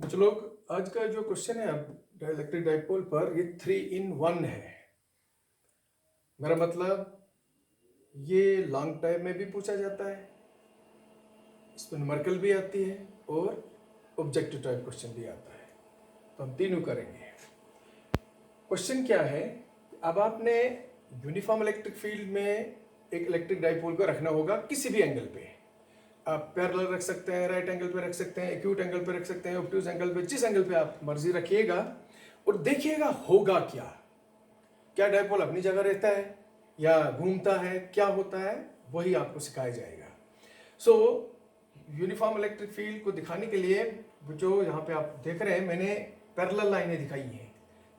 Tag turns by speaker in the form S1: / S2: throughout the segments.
S1: कुछ लोग आज का जो क्वेश्चन है इलेक्ट्रिक डाइपोल पर ये 3 in 1 है। मेरा मतलब ये लॉन्ग टाइम में भी पूछा जाता है, इसमें न्यूमेरिकल भी आती है और ऑब्जेक्टिव टाइप क्वेश्चन भी आता है, तो हम तीनों करेंगे। क्वेश्चन क्या है, अब आपने यूनिफॉर्म इलेक्ट्रिक फील्ड में एक इलेक्ट्रिक डाइपोल को रखना होगा किसी भी एंगल पे। आप पैरेलल रख सकते हैं, राइट एंगल पे रख सकते हैं, एक्यूट एंगल पे रख सकते हैं, ऑब्ट्यूज एंगल पे, जिस एंगल पे आप मर्जी रखिएगा और देखिएगा होगा क्या डाइपोल अपनी जगह रहता है या घूमता है, क्या होता है, वही आपको सिखाया जाएगा। सो यूनिफॉर्म इलेक्ट्रिक फील्ड को दिखाने के लिए जो यहाँ पे आप देख रहे हैं, मैंने पैरेलल लाइनें दिखाई हैं,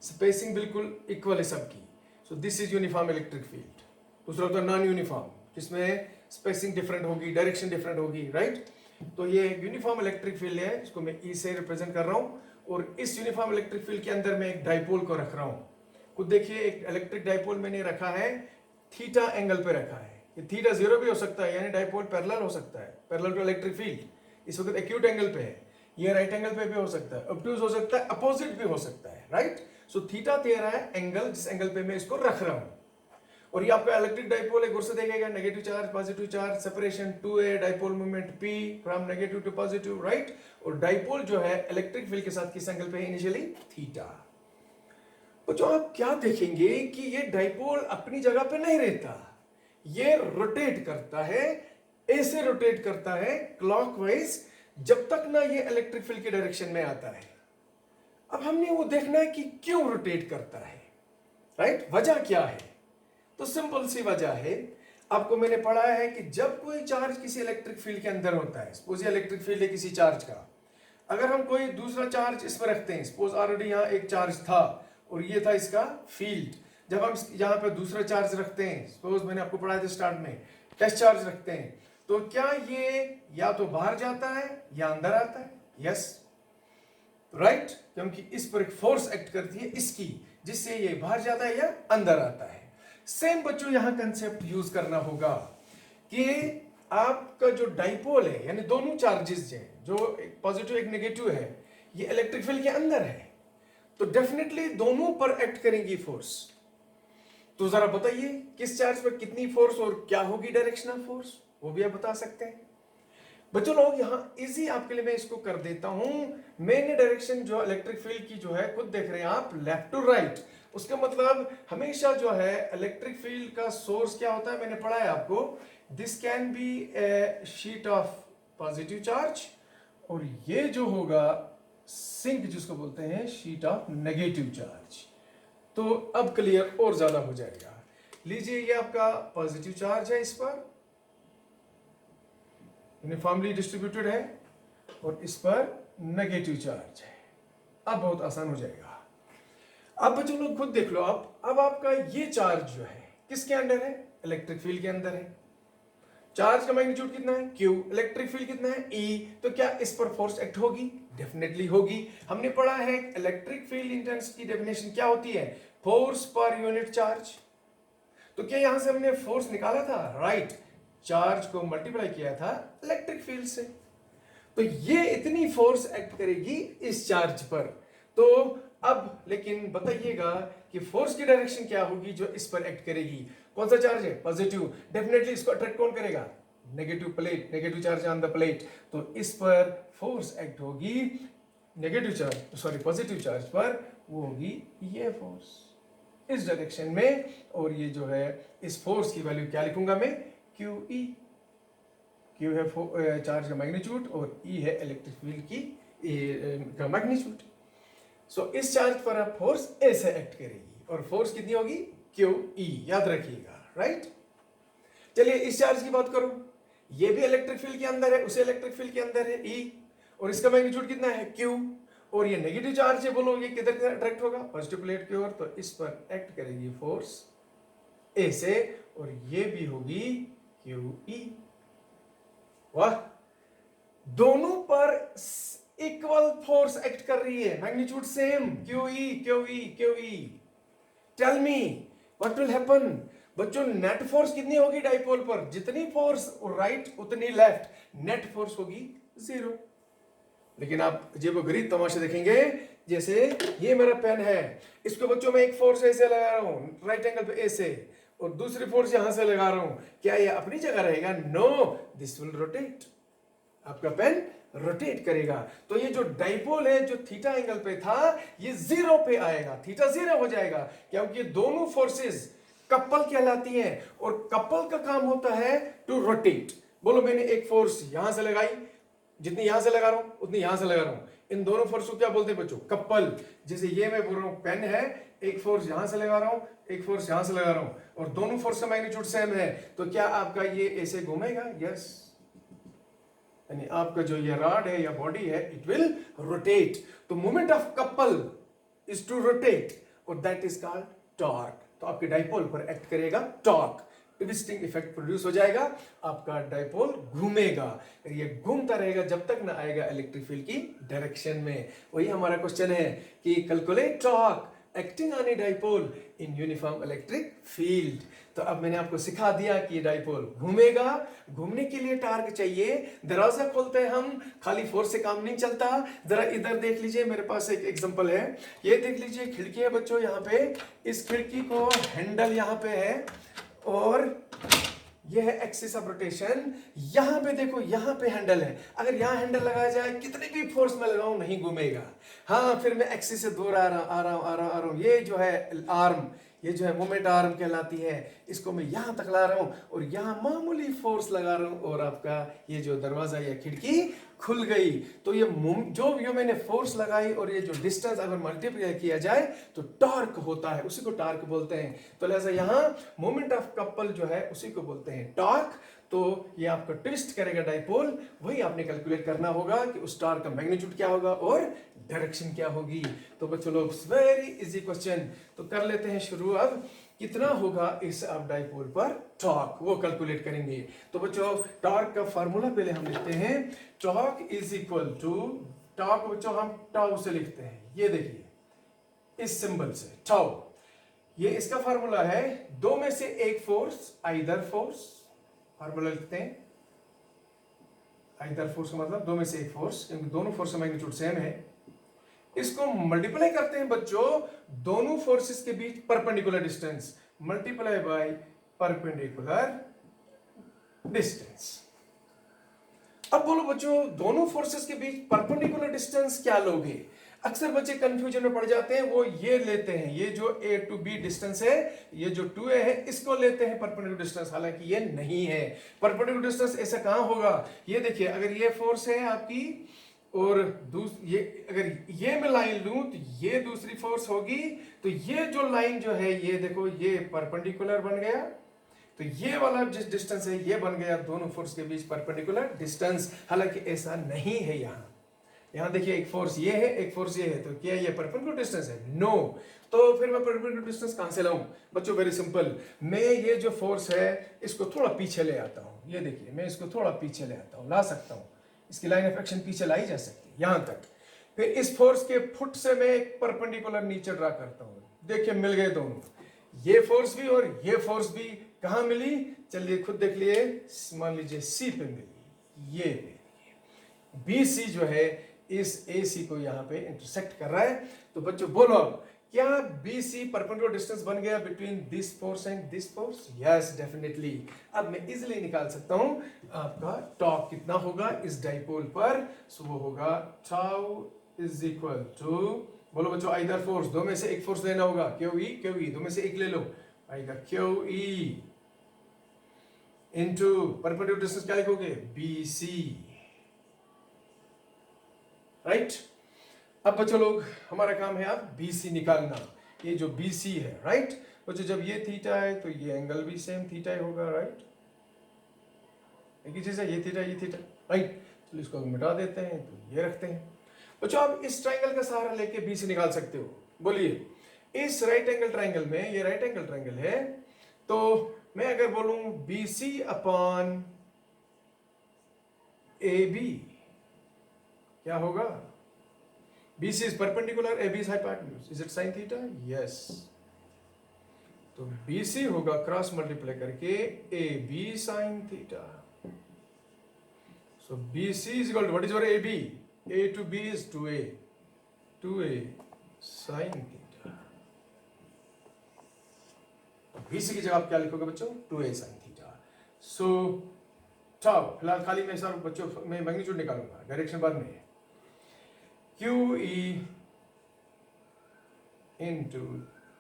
S1: स्पेसिंग बिल्कुल इक्वल है सबकी। So this is uniform electric field. दूसरा होता है नॉन यूनिफॉर्म, जिसमें स्पेसिंग डिफरेंट होगी, डायरेक्शन डिफरेंट होगी, राइट। तो ये यूनिफॉर्म इलेक्ट्रिक फील्ड है, इसको मैं ई से रिप्रेजेंट कर रहा हूँ, और इस यूनिफॉर्म इलेक्ट्रिक फील्ड के अंदर मैं एक डाइपोल को रख रहा हूँ। खुद देखिए, एक इलेक्ट्रिक डाइपोल मैंने रखा है, थीटा एंगल पे रखा है। ये थीटा 0 भी हो सकता है, यानी डाइपोल पैरेलल हो सकता है, पैरेलल टू इलेक्ट्रिक फील्ड। इस वक्त एक्यूट एंगल पे है, ये राइट एंगल पे भी हो सकता है, ऑब्ट्यूज हो सकता है, अपोजिट भी हो सकता है, राइट। सो थीटा दे रहा है एंगल, जिस एंगल पे मैं इसको रख रहा हूँ। और ये आपका इलेक्ट्रिक डाइपोल है, गौर से देखेगा, negative charge positive charge, separation 2a, dipole movement p from negative to positive, right. और डाइपोल जो है इलेक्ट्रिक फील्ड के साथ किस एंगल पे है इनिशियली, थीटा। तो जो आप क्या देखेंगे कि ये डाइपोल अपनी जगह पे नहीं रहता, ये रोटेट करता है, ऐसे रोटेट करता है क्लॉकवाइज, जब तक ना ये इलेक्ट्रिक फील्ड की डायरेक्शन में आता है। अब हमने वो देखना है कि क्यों रोटेट करता है, राइट, वजह क्या है। तो सिंपल सी वजह है, आपको मैंने पढ़ाया है कि जब कोई चार्ज किसी इलेक्ट्रिक फील्ड के अंदर होता है, सपोज ये इलेक्ट्रिक फील्ड है किसी चार्ज का, अगर हम कोई दूसरा चार्ज इसमें रखते हैं, सपोज ऑलरेडी यहाँ एक चार्ज था और ये था इसका फील्ड, जब हम यहाँ पे दूसरा चार्ज रखते हैं, सपोज मैंने आपको पढ़ाया था स्टार्ट में, टेस्ट चार्ज रखते हैं, तो क्या ये या तो बाहर जाता है या अंदर आता है, यस, राइट, क्योंकि इस पर एक फोर्स एक्ट करती है इसकी, जिससे ये बाहर जाता है या अंदर आता है। सेम बच्चों यहां कंसेप्ट यूज करना होगा कि आपका जो डाइपोल है, यानी दोनों चार्जेस हैं, जो एक पॉजिटिव एक नेगेटिव है, ये इलेक्ट्रिक फील्ड के अंदर है, तो डेफिनेटली दोनों पर एक्ट करेंगी फोर्स। तो जरा बताइए किस चार्ज पर कितनी फोर्स और क्या होगी डायरेक्शनल फोर्स, वो भी आप बता सकते हैं बच्चों लोग। यहां इजी आपके लिए मैं इसको कर देता हूं, मेन डायरेक्शन जो इलेक्ट्रिक फील्ड की जो है, खुद देख रहे हैं आप, लेफ्ट टू राइट। उसका मतलब हमेशा जो है इलेक्ट्रिक फील्ड का सोर्स क्या होता है, मैंने पढ़ा है आपको, this can be A sheet of positive charge, और ये जो होगा सिंक, जिसको बोलते हैं शीट ऑफ नेगेटिव चार्ज। तो अब क्लियर और ज्यादा हो जाएगा। लीजिए ये आपका पॉजिटिव चार्ज है, इस पर यूनिफॉर्मली डिस्ट्रीब्यूटेड है, और इस पर नेगेटिव चार्ज है। अब बहुत आसान हो जाएगा। अब बच्चों लोग खुद देख लो, आप अब आपका ये चार्ज जो है किसके अंदर है, इलेक्ट्रिक फील्ड के अंदर है। चार्ज का मैग्नीट्यूड कितना है, Q, इलेक्ट्रिक फील्ड कितना है, E, तो क्या इस पर फोर्स एक्ट होगी, डेफिनेटली होगी। हमने पढ़ा है इलेक्ट्रिक फील्ड इंटेंसिटी की डेफिनेशन क्या होती है, फोर्स पर यूनिट चार्ज। तो क्या यहां से हमने फोर्स निकाला था, राइट, चार्ज को मल्टीप्लाई किया था इलेक्ट्रिक फील्ड से, तो ये इतनी फोर्स एक्ट करेगी इस चार्ज पर। तो अब लेकिन बताइएगा कि फोर्स की डायरेक्शन क्या होगी जो इस पर एक्ट करेगी। कौन सा चार्ज है, पॉजिटिव, डेफिनेटली इसको अट्रैक्ट कौन करेगा, negative plate, negative charge on the plate, तो इस पर फोर्स एक्ट होगी negative charge, sorry positive charge पर, वो होगी ये फोर्स इस डायरेक्शन में। और ये जो है इस फोर्स की वैल्यू क्या लिखूंगा मैं, QE, Q है चार्ज का मैग्नीट्यूड और E है इलेक्ट्रिक फील्ड की का मैग्नीट्यूड। सो इस चार्ज पर आप फोर्स ऐसे एक्ट करेगी, और फोर्स कितनी होगी, QE, याद रखिएगा, राइट। चलिए इस चार्ज की बात करो, ये भी इलेक्ट्रिक फील्ड के अंदर है, उसे इलेक्ट्रिक फील्ड के अंदर है E, और इसका मैग्नीट्यूड कितना है, Q, और ये नेगेटिव चार्ज है, बोलो ये किधर अट्रैक्ट होगा, पॉजिटिव प्लेट की ओर, तो इस पर एक्ट करेगी फोर्स ऐसे, और ये भी होगी QE। वाह, दोनों पर इक्वल फोर्स एक्ट कर रही है, magnitude same, QE QE QE। Tell me what will happen बच्चों, नेट फोर्स कितनी होगी डाइपोल पर, जितनी फोर्स राइट उतनी लेफ्ट, नेट फोर्स होगी 0। लेकिन आप अजीब गरीब तमाशे देखेंगे, जैसे ये मेरा पेन है, इसको बच्चों में एक फोर्स ऐसे लगा रहा हूं राइट एंगल पे ऐसे, और दूसरी फोर्स यहां से लगा रहा हूं, क्या ये अपनी जगह रहेगा? नो, दिस विल रोटेट, आपका पेन रोटेट करेगा। तो ये जो डाइपोल है जो थीटा एंगल पे था, ये जीरो पे आएगा, थीटा जीरो हो जाएगा, क्योंकि दोनों फोर्सेस कपल कहलाती हैं, और कपल का काम होता है टू रोटेट। बोलो, मैंने एक फोर्स यहां से लगाई, जितनी यहां से लगा रहा हूं उतनी यहां से लगा रहा हूं, इन दोनों फोर्स को क्या बोलते हैं बच्चों? कपल। जैसे ये मैं बोल रहा हूं पेन है, एक फोर्स यहां से लगा रहा हूं, एक फोर्स यहां से लगा रहा हूं, और दोनों फोर्स का मैग्नीट्यूड सेम है, तो क्या आपका ये ऐसे घूमेगा? यस, यानी आपका जो ये रॉड है या बॉडी है, इट विल रोटेट। तो moment of couple is to rotate, और दैट इज कॉल्ड टॉर्क। तो आपके डाइपोल पर एक्ट करेगा टॉर्क, ट्विस्टिंग इफेक्ट प्रोड्यूस हो जाएगा, आपका डाइपोल घूमेगा, ये घूमता रहेगा जब तक ना आएगा इलेक्ट्रिक फील्ड की डायरेक्शन में। वही हमारा क्वेश्चन है कि calculate torque acting on a dipole in uniform electric field. तो अब मैंने आपको सिखा दिया कि डाइपोल घूमेगा, घूमने के लिए टार्क चाहिए। दरवाजा खोलते हैं हम, खाली फोर्स से काम नहीं चलता। जरा इधर देख लीजिए, मेरे पास एक एग्जांपल है, ये देख लीजिए खिड़की है बच्चों, यहाँ पे इस खिड़की को हैंडल यहाँ पे है, और यह है एक्सिस ऑफ रोटेशन। यहां पे देखो, यहां पे हैंडल है, अगर यहां हैंडल लगाया जाए, कितनी भी फोर्स में लगाऊं नहीं घूमेगा। हाँ, फिर मैं एक्सिस से दूर आ रहा हूं, ये जो है आर्म, ये जो है मोमेंट आर्म कहलाती है, इसको मैं यहां तक ला रहा हूं, और यहां मामूली फोर्स लगा रहा हूं, और आपका ये जो दरवाजा या खिड़की खुल गई। तो ये जो मैंने फोर्स लगाई और ये जो डिस्टेंस अगर मल्टीप्लाई किया जाए तो टॉर्क होता है, उसी को टॉर्क बोलते हैं। तो लिहाजा यहाँ मोमेंट ऑफ कपल जो है उसी को बोलते हैं टॉर्क। तो ये आपका ट्विस्ट करेगा डाइपोल, वही आपने कैलकुलेट करना होगा कि उस टॉर्क का मैग्नीट्यूड क्या होगा और डायरेक्शन क्या होगी। तो बच्चों लोग, वेरी इजी क्वेश्चन, तो कर लेते हैं शुरू। अब कितना होगा इस अब डाइपोल पर टॉर्क, वो कैलकुलेट करेंगे। तो बच्चों, टॉर्क का फार्मूला पहले हम लिखते हैं, torque is equal to, torque बच्चों हम टाउ से लिखते हैं, ये देखिए इस सिंबल से टाउ, ये इसका फार्मूला है, दो में से एक फोर्स, आइदर फोर्स, फार्मूला लिखते हैं, आइदर फोर्स का मतलब दो में से एक फोर्स, क्योंकि दोनों फोर्स का मैग्नीट्यूड सेम है। इसको मल्टीप्लाई करते हैं बच्चों दोनों फोर्सेस के बीच perpendicular distance, multiply by perpendicular distance. अब बोलो बच्चों, दोनों फोर्सेस के बीच परपेंडिकुलर डिस्टेंस क्या लोगे? अक्सर बच्चे कंफ्यूजन में पड़ जाते हैं, वो ये लेते हैं, ये जो A to B डिस्टेंस है, ये जो 2A है, इसको लेते हैं परपेंडिकुलर डिस्टेंस, हालांकि ये नहीं है परपेंडिकुलर डिस्टेंस। ऐसा कहां होगा? ये देखिए, अगर ये फोर्स है आपकी, और ये अगर ये मैं लाइन लूं तो ये दूसरी फोर्स होगी, तो ये जो लाइन जो है, ये देखो, ये परपेंडिकुलर बन गया, तो ये वाला जिस डिस्टेंस है ये बन गया दोनों फोर्स के बीच परपेंडिकुलर डिस्टेंस। हालांकि ऐसा नहीं है, यहां देखिए, एक फोर्स ये है, एक फोर्स ये है, तो क्या ये परपेंडिकुलर डिस्टेंस है? नो। तो फिर मैं परपेंडिकुलर डिस्टेंस कहां से लाऊं? बच्चों वेरी सिंपल, मैं ये जो फोर्स है इसको थोड़ा पीछे ले आता हूं, ये देखिए मैं इसको थोड़ा पीछे ले आता हूं, ला सकता हूं, इसकी लाइन ऑफ एक्शन पीछे लाई जा सकती है यहां तक। फिर इस फोर्स के फुट से मैं एक परपेंडिकुलर नीचे ड्रा करता हूं, देखिए मिल गए दोनों, ये फोर्स भी और ये फोर्स भी। कहां मिली? चलिए खुद देख लिए, मान लीजिए सी पे मिली, ये बी सी जो है इस ए सी को यहां पे इंटरसेक्ट कर रहा है। तो बच्चों बोलो, अब क्या बी सी परपेंडिकुलर डिस्टेंस बन गया between this force and this force? Yes, definitely. अब मैं इजिली निकाल सकता हूं आपका टॉर्क कितना होगा इस डाइपोल पर। सो वो होगा टाउ इज इक्वल टू, बोलो बच्चों, आइदर फोर्स, दो में से एक फोर्स लेना होगा, क्यू ई, दो में से एक ले लो, आएगा Q E into perpendicular distance क्या लिखोगे? B C, right. अब बच्चों लोग, हमारा काम है अब BC निकालना, ये जो BC है, राइट। बच्चों जब ये थीटा है तो ये एंगल भी सेम थीटा ही होगा, राइट, एक ही चीज है, ये थीटा, राइट। तो इसको मिटा देते हैं, तो ये रखते हैं। बच्चों आप इस ट्राइंगल का सहारा लेके BC निकाल सकते हो। बोलिए, इस राइट एंगल ट्राइंगल में, ये राइट एंगल ट्राइंगल है, तो मैं अगर बोलूं BC अपॉन AB, क्या होगा? BC is perpendicular, AB is hypotenuse. Is it sin theta? Yes. तो BC होगा क्रॉस मल्टीप्लाई करके AB sin theta. So BC is equal to what is your AB? A to B is 2a sin theta. BC की जगह आप क्या लिखोगे बच्चों? 2a sin theta. So tau, फिलहाल खाली मैं सर बच्चों मैं मैग्नीट्यूड निकालूंगा, डायरेक्शन बाद में है. QE into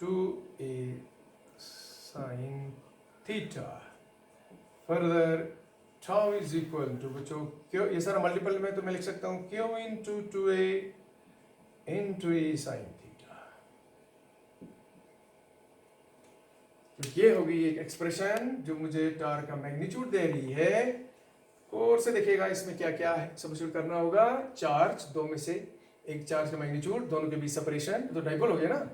S1: 2a sin theta. Further, tau is equal to बच्चों क्यों ये सारा मल्टीपल में तो मैं लिख सकता हूँ Q into 2a into a sin theta. तो ये होगी एक एक्सप्रेशन जो मुझे टार का मैग्नीट्यूड दे रही है. और से देखिएगा इसमें क्या क्या है सब्स्टिट्यूट करना होगा. चार्ज दो में से एक चार्ज का मैग्नीट्यूड, दोनों के बीच सेपरेशन, तो डाइपोल हो गया ना.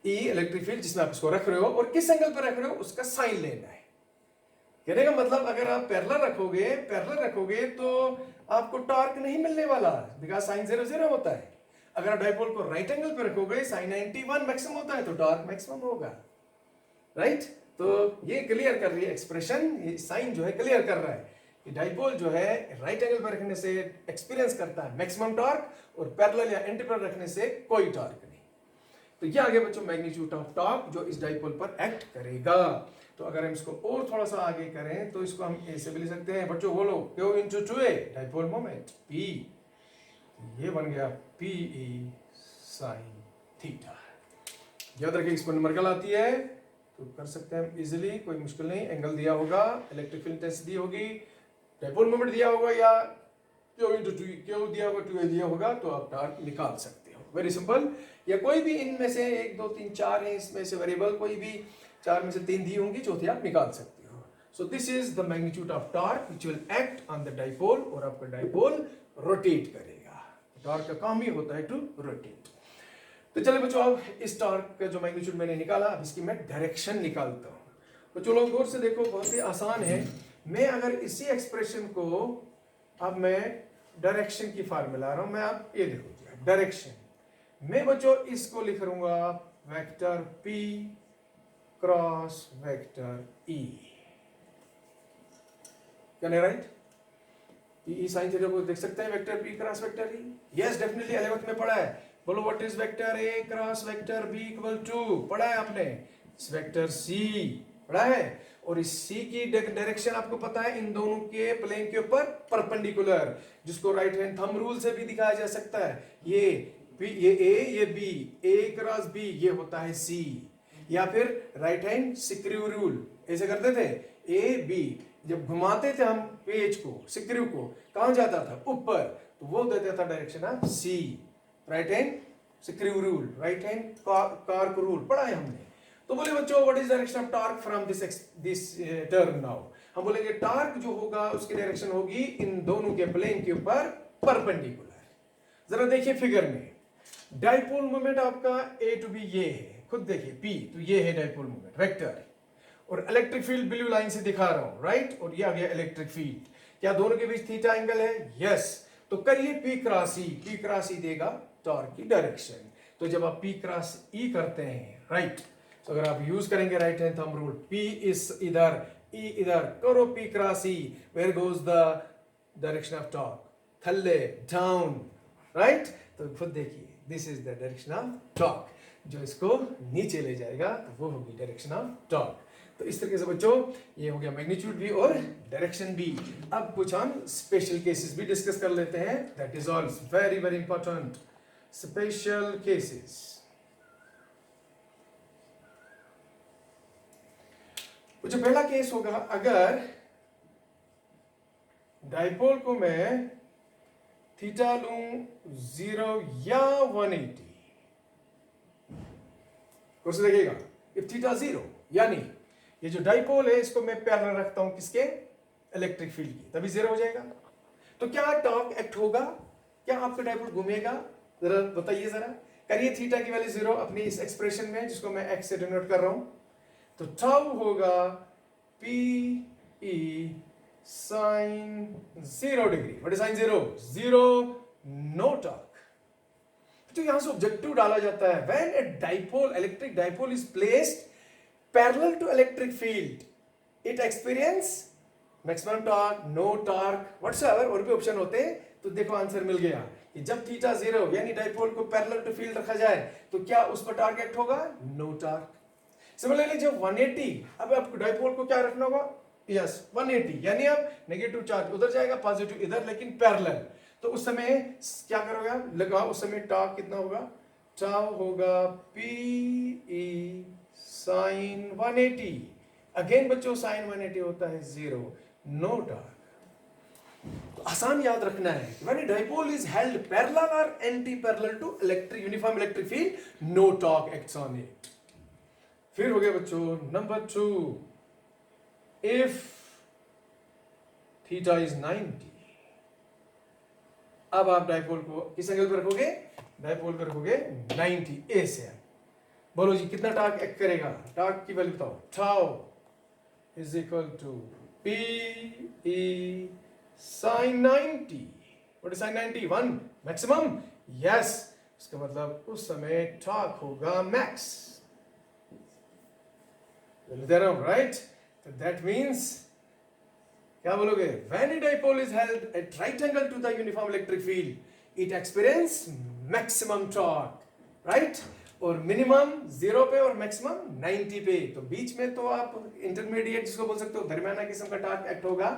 S1: ई इलेक्ट्रिक फील्ड जिसमें आप इसको रख रहे हो और किस एंगल पर रख रहे हो उसका साइन लेना है. कहने का मतलब अगर आप पैरेलल रखोगे तो आपको टॉर्क नहीं मिलने वाला, बिकॉज साइन 0 0 होता है. अगर आप डाइपोल को राइट एंगल पर रखोगे साइन 91 मैक्सिमम होता है तो टॉर्क मैक्सिमम होगा. राइट तो ये क्लियर कर रही है एक्सप्रेशन, ये साइन जो है क्लियर कर रहा है कि डाइपोल जो है राइट एंगल पर रखने से एक्सपीरियंस करता है मैक्सिमम टॉर्क और पैरेलल या एंटी पैरेलल रखने से कोई टॉर्क नहीं. तो ये आगे बच्चों मैग्नीट्यूड ऑफ टॉर्क जो इस डाइपोल पर एक्ट करेगा. तो अगर हम इसको और थोड़ा सा आगे करें तो इसको हम ऐसे भी लिख सकते हैं बच्चों, बोलो Q into 2a dipole moment P, ये बन गया PE sin थीटा. याद रखिए इस पर नंबर आती है तो कर सकते हैं इजीली, कोई मुश्किल नहीं. एंगल दिया होगा, इलेक्ट्रिक फील्ड इंटेंसिटी दी होगी, डाइपोल मोमेंट दिया होगा या Q into 2 Q दिया होगा 2a दिया होगा तो आप टॉर्क निकाल सकते हो. Very simple. या कोई भी इनमें से 1 2 3 4 है इसमें से वेरिएबल, कोई भी 4 में से 3 दी होंगी, चौथी आप निकाल सकते हो. So this is the magnitude of torque which will act on the dipole और आपका डाइपोल रोटेट करेगा. टॉर्क का काम ही होता है टू रोटेट. तो चलिए बच्चों अब इस टॉर्क का जो मैग्नीट्यूड मैंने निकाला, अब इसकी मैं डायरेक्शन निकालता हूँ. बच्चों लोग गौर से देखो, बहुत ही आसान है. मैं अगर इसी एक्सप्रेशन को अब मैं डायरेक्शन की फार्मूला ला रहा हूँ, मैं आप ये देखो डायरेक्शन, मैं बच्चों इसको लिख लूंगा vector P cross vector E. Can I write? PE sine theta को देख सकते हैं vector P cross vector E. Yes definitely 11th में पढ़ा है. बोलो what is vector A cross vector B equal to, पढ़ा है आपने. वेक्टर C पढ़ा है. और इस C की डायरेक्शन आपको पता है इन दोनों के प्लेन के ऊपर परपेंडिकुलर, जिसको राइट हैंड थंब रूल से भी दिखाया जा सकता है. ये A ये B, A क्रॉस B ये होता है C. या फिर राइट हैंड स्क्रू रूल ऐसे करते थे. A B जब घुमाते थे हम पेज को, स्क्रू को, कहां जाता था? ऊपर. तो वो देता था direction of C. Right hand screw rule, right hand cork rule पढ़ा है हमने. तो बोले बच्चों what is direction of torque from this term now. हम बोलेंगे टॉर्क जो होगा उसकी डायरेक्शन होगी इन दोनों के प्लेन के ऊपर परपेंडिकुलर. जरा देखिए फिगर में, डाइपोल मोमेंट आपका A टू B ये है, खुद देखिए P, तो ये है डाइपोल मोमेंट वेक्टर, और इलेक्ट्रिक फील्ड ब्लू लाइन से दिखा रहा हूं, राइट. और ये आ गया इलेक्ट्रिक फील्ड. क्या दोनों के बीच थीटा एंगल है? यस. तो करिए P cross E. P cross E देगा टॉर्क की डायरेक्शन. तो जब आप P क्रॉस E करते हैं, राइट, तो अगर आप यूज करेंगे right hand thumb rule, P is इधर, E इधर, करो P cross E, where goes the direction of torque? थल्ले, डाउन, राइट. तो खुद देखिए this is the direction of torque. जो इसको नीचे ले जाएगा तो वो होगी डायरेक्शन ऑफ टॉर्क. तो इस तरीके से बच्चों ये हो गया मैग्नीट्यूड भी और डायरेक्शन भी. अब कुछ हम स्पेशल केसेस भी डिस्कस कर लेते हैं. That is all very very important. Special cases. जो पहला केस होगा, अगर डाइपोल को मैं थीटा लूं 0 या 180. कुछ देखिएगा, इफ थीटा 0 यानी ये जो डाइपोल है इसको मैं पैरेलल रखता हूं किसके? इलेक्ट्रिक फील्ड की, तभी 0 हो जाएगा. तो क्या टॉर्क एक्ट होगा? क्या आपका डाइपोल घूमेगा? जरा बताइए. जरा करिए थीटा की वैल्यू 0 अपनी इस एक्सप्रेशन में जिसको मैं x से डिनोट कर रहा हूं. तो टाउ होगा PE sin 0 degree. What is sine 0? 0 no torque. तो यहां से ऑब्जेक्टिव डाला जाता है. When a dipole, electric dipole is placed parallel to electric field, it experience maximum torque, no torque whatsoever. और भी ऑप्शन होते हैं तो देखो आंसर मिल गया कि जब थीटा 0 यानी डाइपोल को पैरेलल टू फील्ड रखा जाए तो क्या उस पर टार्क एक्ट होगा? No torque. सिमिलरली जब 180, अब आपको डाइपोल को क्या रखना होगा? यस 180, यानी अब नेगेटिव चार्ज उधर जाएगा, पॉजिटिव इधर, लेकिन पैरेलल। तो उस समय क्या करोगे? लगा उस समय टार्क कितना होगा? टाउ होगा पी साइन 180। अगेन बच्चों साइन 180 होता है 0, नो टार्क। तो आसान याद रखना है, when a dipole is held parallel or anti-parallel to electric uniform electric field, no torque acts on it. फिर हो गया बच्चों नंबर 2, if theta is 90, अब आप डाइपोल को किस एंगल पर रखोगे? डाइपोल पर रखोगे 90 ए से। बोलो जी कितना टार्क एक्ट करेगा? टार्क की वैल्यू बताओ। Tau is equal to P E sine 90। What is sine 90? 1 maximum. Yes, इसका मतलब उस समय टॉर्क होगा मैक्स। राइट? तो दैट मींस क्या बोलोगे? When a dipole is held at right angle to the uniform electric field, it experience maximum torque, right? और minimum 0 पे और मैक्सिमम 90 पे। तो बीच में तो आप इंटरमीडिएट जिसको बोल सकते हो, दरमियाना किस्म का टार्क एक्ट होगा।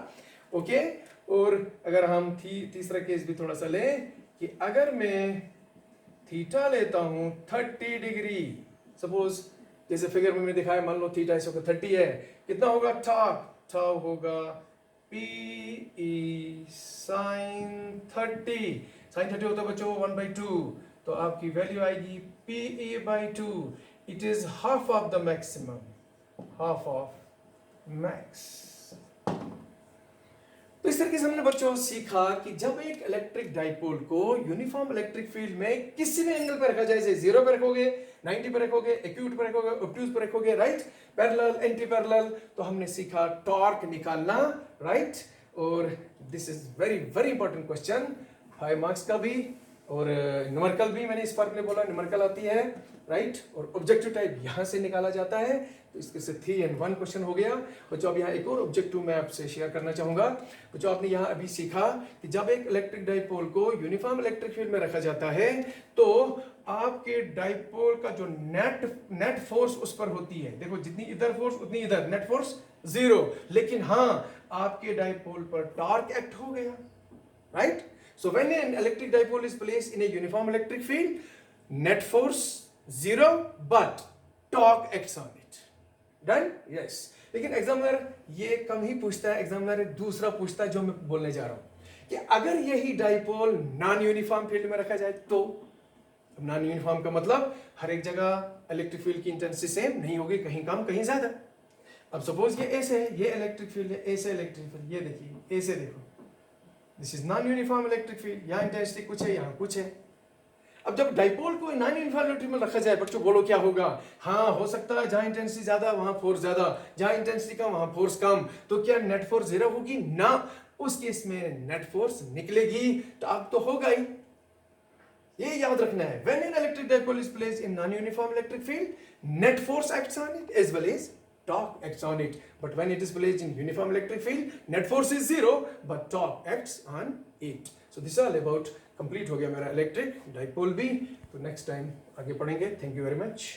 S1: ओके, और अगर हम तीसरा केस भी थोड़ा सा लें कि अगर मैं थीटा लेता हूं 30 डिग्री, सपोज जैसे फिगर में मैंने दिखाया, मान लो थीटा इस वक्त 30 है, कितना होगा टॉर्क? टॉर्क होगा पी ई साइन 30। साइन 30 होता है बच्चों 1/2, तो आपकी वैल्यू आएगी P E by 2। It is half of the maximum, half of max. तो इस तरीके से हमने बच्चों सीखा कि जब एक इलेक्ट्रिक डाइपोल को यूनिफॉर्म इलेक्ट्रिक फील्ड में किसी भी एंगल पर रखा जाए, जैसे 0 पे रखोगे, 90 पे रखोगे, एक्यूट पे रखोगे, ऑब्ट्यूज पे रखोगे, राइट, पैरेलल, एंटी पैरेलल, तो हमने सीखा टॉर्क निकालना, राइट। और this is very very important question, 5 marks का भी और न्यूमेरिकल भी। मैंने इस पार्ट में बोला न्यूमेरिकल आती है, राइट, और ऑब्जेक्टिव टाइप यहां से निकाला जाता है। तो इसके से 3 and 1 क्वेश्चन हो गया बच्चों। अब यहाँ एक और ऑब्जेक्टिव मैं आपसे शेयर करना चाहूंगा बच्चों। आपने यहाँ अभी सीखा कि जब एक इलेक्ट्रिक डाइपोल को यूनिफॉर्म इलेक्ट्रिक फील्ड में रखा जाता है तो आपके डाइपोल का जो नेट फोर्स उस पर होती है, देखो जितनी इधर फोर्स उतनी इधर, नेट फोर्स 0। लेकिन हाँ, आपके डाइपोल पर टॉर्क एक्ट हो गया, right. So when an electric dipole is placed in a uniform electric field, net force 0 but torque acts on it. Done? Yes. लेकिन एग्जामिनर ये कम ही पूछता है, एग्जामिनर दूसरा पूछता है जो मैं बोलने जा रहा हूं कि अगर यही डाइपोल नॉन यूनिफॉर्म फील्ड में रखा जाए तो। नॉन यूनिफॉर्म का मतलब हर एक जगह इलेक्ट्रिक फील्ड की इंटेंसिटी सेम नहीं होगी, कहीं कम कहीं ज्यादा। अब सपोज ये ऐसे है, ये इलेक्ट्रिक फील्ड है, ऐसे इलेक्ट्रिक फील्ड, ये देखिए ऐसे देखो, this is non uniform electric field, यहाँ इंटेंसिटी कुछ है, यहाँ कुछ है। अब जब डाइपोल को नॉन यूनिफॉर्म इलेक्ट्रिक में रखा जाए बच्चों, बोलो क्या होगा? हाँ, हो सकता है जहां इंटेंसिटी ज्यादा वहां फोर्स ज्यादा, जहां इंटेंसिटी कम वहां फोर्स कम। तो क्या नेट फोर्स 0 होगी? ना, उस केस में नेट फोर्स निकलेगी, तो अब तो होगा ही। ये याद रखना है, when an electric dipole is placed in non uniform electric field, net force acts on it as well as torque acts on it. But when it is placed in uniform electric field, net force is 0 but torque acts on it. So this is all about complete हो गया मेरा electric dipole भी। तो next time आगे पढ़ेंगे। Thank you very much.